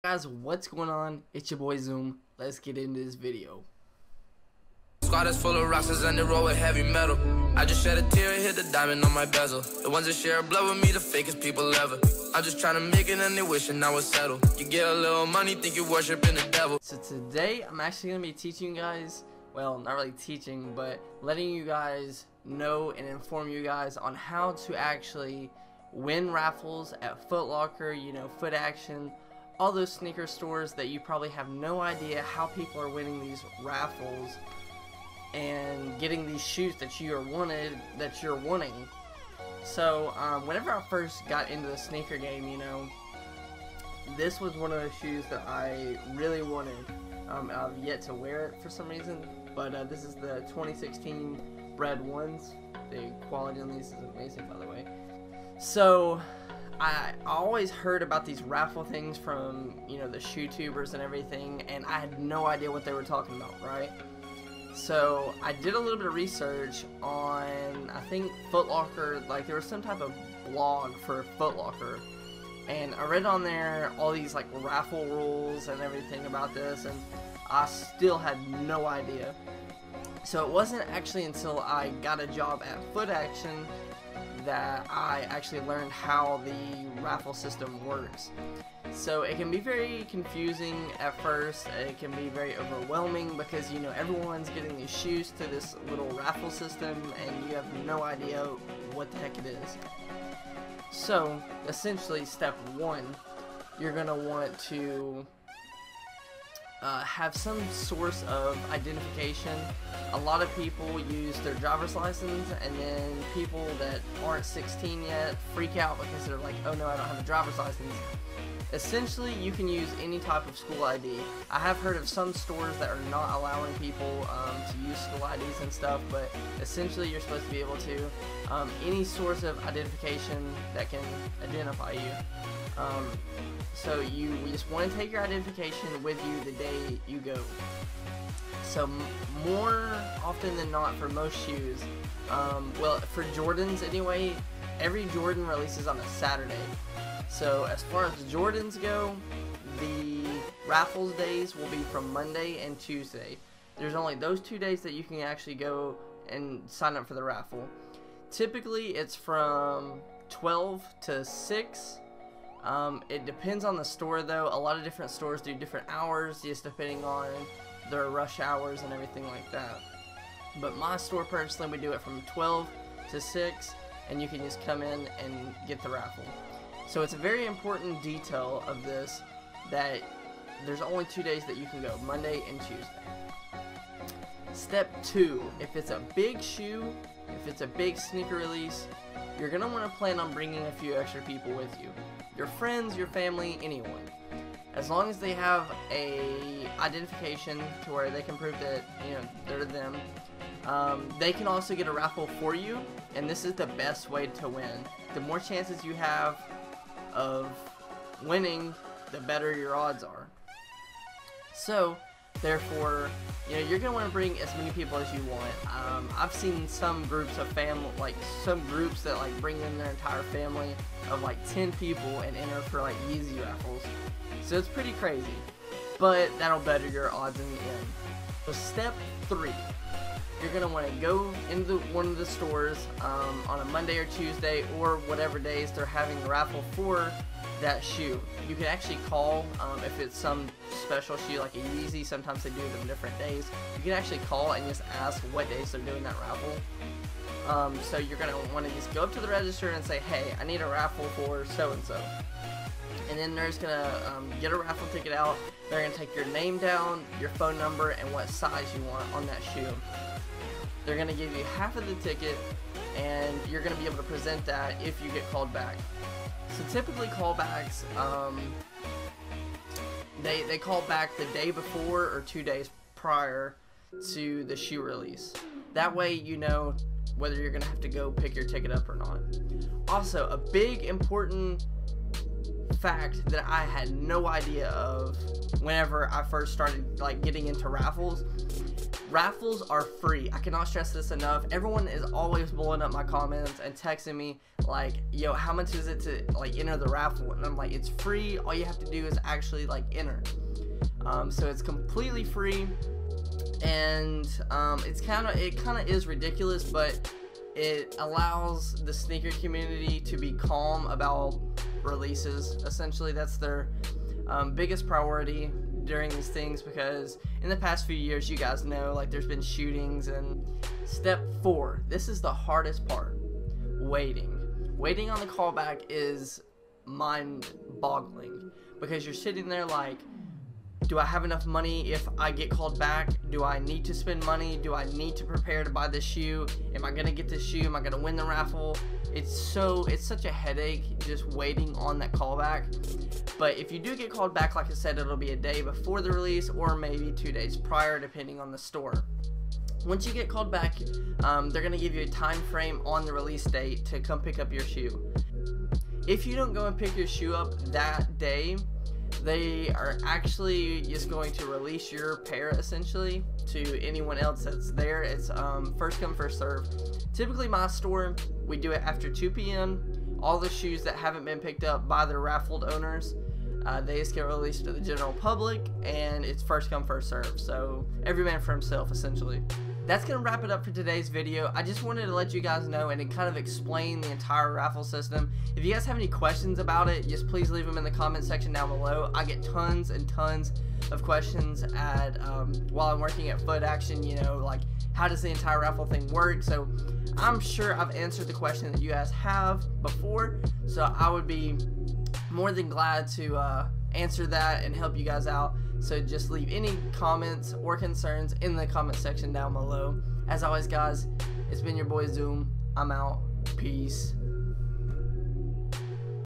Guys, what's going on? It's your boy Zoom. Let's get into this video. Squad is full of Raffles and they roll with heavy metal. I just shed a tear and hit the diamond on my bezel. The ones that share blood with me, the fakest people ever. I'm just trying to make it and they wishing I was settled. You get a little money, think you're worshiping the devil. So today, I'm actually going to be teaching you guys, well, not really teaching, but letting you guys know and inform you guys on how to actually win raffles at Footlocker, you know, Footaction, all those sneaker stores that you probably have no idea how people are winning these raffles and getting these shoes that you're wanting. So whenever I first got into the sneaker game, you know, this was one of those shoes that I really wanted. I've yet to wear it for some reason, but this is the 2016 Red Ones. The quality on these is amazing, by the way. So I always heard about these raffle things from, you know, the shoe tubers and everything, and I had no idea what they were talking about, right? So I did a little bit of research on, I think, Footlocker. Like, there was some type of blog for Footlocker, and I read on there all these like raffle rules and everything about this, and I still had no idea. So it wasn't actually until I got a job at Footaction that I actually learned how the raffle system works. So it can be very confusing at first. It can be very overwhelming because, you know, everyone's getting these shoes to this little raffle system and you have no idea what the heck it is. So essentially, step one, you're gonna want to have some source of identification. A lot of people use their driver's license, and then people that aren't 16 yet freak out because they're like, oh no, I don't have a driver's license. Essentially, you can use any type of school ID. I have heard of some stores that are not allowing people to use school IDs and stuff, but essentially you're supposed to be able to. Any source of identification that can identify you. So you just want to take your identification with you the day you go. So more often than not, for most shoes, well, for Jordans anyway, every Jordan releases on a Saturday. So as far as Jordans go, the raffles days will be from Monday and Tuesday. There's only those 2 days that you can actually go and sign up for the raffle. Typically it's from 12 to 6. It depends on the store though. A lot of different stores do different hours just depending on their rush hours and everything like that. But my store personally, we do it from 12 to 6, and you can just come in and get the raffle. So it's a very important detail of this that there's only 2 days that you can go, Monday and Tuesday. Step 2, if it's a big shoe, if it's a big sneaker release, you're going to want to plan on bringing a few extra people with you. Your friends, your family, anyone. As long as they have a identification to where they can prove that, you know, they're them, they can also get a raffle for you, and this is the best way to win. The more chances you have of winning, the better your odds are. So therefore, you know, you're gonna want to bring as many people as you want. I've seen some groups of some groups that like bring in their entire family of like 10 people and enter for like Yeezy raffles. So it's pretty crazy, but that'll better your odds in the end. So step 3, you're gonna want to go into one of the stores on a Monday or Tuesday or whatever days they're having a raffle for that shoe. You can actually call if it's some special shoe like a Yeezy. Sometimes they do them different days. You can actually call and just ask what days they're doing that raffle. So you're gonna want to just go up to the register and say, hey, I need a raffle for so and so. And then they're just gonna get a raffle ticket out. They're gonna take your name down, your phone number, and what size you want on that shoe. They're gonna give you half of the ticket, and you're gonna be able to present that if you get called back. So typically callbacks, they call back the day before or 2 days prior to the shoe release. That way you know whether you're gonna have to go pick your ticket up or not. Also, a big important fact that I had no idea of whenever I first started like getting into raffles Raffles are free. I cannot stress this enough. Everyone is always blowing up my comments and texting me like, yo, how much is it to like enter the raffle? And I'm like, it's free. All you have to do is actually like enter. So it's completely free, and it kind of is ridiculous, but it allows the sneaker community to be calm about releases. Essentially, that's their biggest priority during these things, because in the past few years, you guys know, like, there's been shootings. And step 4, this is the hardest part: waiting on the callback is mind-boggling, because you're sitting there like, do I have enough money if I get called back? Do I need to spend money? Do I need to prepare to buy this shoe? Am I gonna get this shoe? Am I gonna win the raffle? It's such a headache just waiting on that callback. But if you do get called back, like I said, it'll be a day before the release or maybe 2 days prior, depending on the store. Once you get called back, they're gonna give you a time frame on the release date to come pick up your shoe. If you don't go and pick your shoe up that day, they are actually just going to release your pair essentially to anyone else that's there. It's first come, first serve. Typically my store, we do it after 2 p.m. All the shoes that haven't been picked up by the raffled owners, they just get released to the general public, and it's first come, first serve. So every man for himself essentially. That's going to wrap it up for today's video. I just wanted to let you guys know and kind of explain the entire raffle system. If you guys have any questions about it, just please leave them in the comment section down below. I get tons and tons of questions while I'm working at Footaction, you know, like, how does the entire raffle thing work? So I'm sure I've answered the question that you guys have before, so I would be more than glad to answer that and help you guys out. So just leave any comments or concerns in the comment section down below. As always, guys, it's been your boy Zoom. I'm out. Peace.